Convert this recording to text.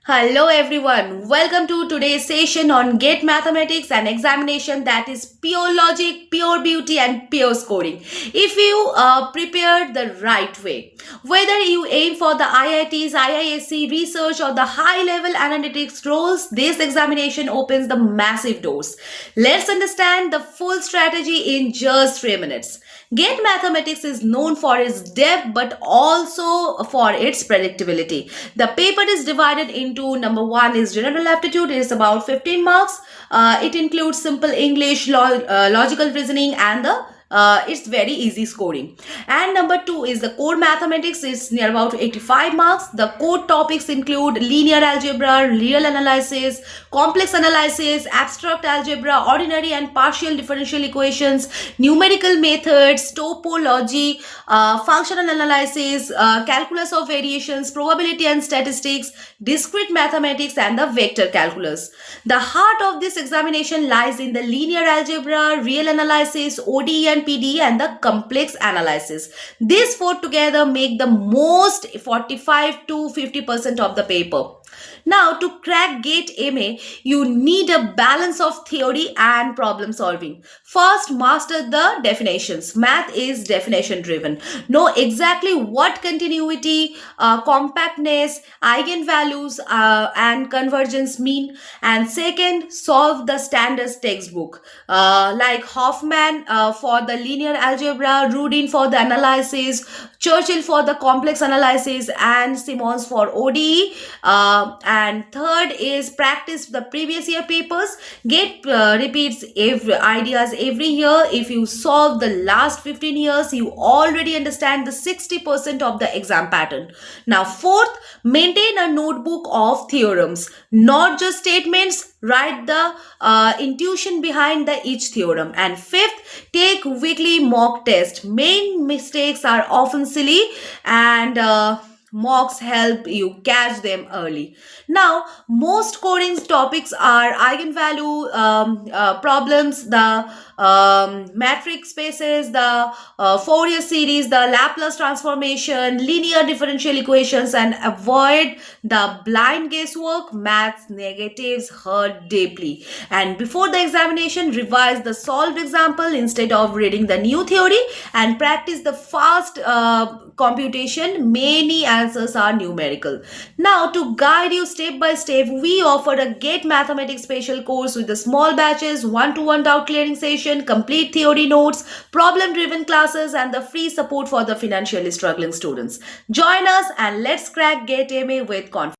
Hello everyone, welcome to today's session on GATE Mathematics, an examination that is pure logic, pure beauty and pure scoring. If you prepare the right way, whether you aim for the IITs, IISc research or the high level analytics roles, this examination opens the massive doors. Let's understand the full strategy in just 3 minutes. GATE Mathematics is known for its depth but also for its predictability. The paper is divided into number one is general aptitude. It is about 15 marks. It includes simple English, logical reasoning, and the it's very easy scoring. And number two is the core mathematics. It's near about 85 marks. The core topics include linear algebra, real analysis, complex analysis, abstract algebra, ordinary and partial differential equations, numerical methods, topology, functional analysis, calculus of variations, probability and statistics, discrete mathematics, and the vector calculus. The heart of this examination lies in the linear algebra, real analysis, ODE and PDE, and the complex analysis. These four together make the most 45 to 50% of the paper. Now, to crack GATE MA, you need a balance of theory and problem solving. First, master the definitions. Math is definition driven. Know exactly what continuity, compactness, eigenvalues, and convergence mean. And second, solve the standards textbook like Hoffman for the linear algebra, Rudin for the analysis, Churchill for the complex analysis, and Simons for ODE. And third is practice the previous year papers. GATE repeats ideas every year. If you solve the last 15 years, you already understand the 60% of the exam pattern. Now, fourth, maintain a notebook of theorems, not just statements. Write the intuition behind each theorem. And fifth, take weekly mock test. Main mistakes are often silly, and mocks help you catch them early. Now, most scoring topics are eigenvalue problems, the matrix spaces, the Fourier series, the Laplace transformation, linear differential equations, and avoid the blind guesswork. Maths negatives hurt deeply. And before the examination, revise the solved example instead of reading the new theory, and practice the fast computation. Many answers are numerical. Now, to guide you step by step, we offer a GATE Mathematics special course with the small batches, one-to-one doubt clearing session, complete theory notes, problem-driven classes, and the free support for the financially struggling students. Join us and let's crack GATE MA with confidence.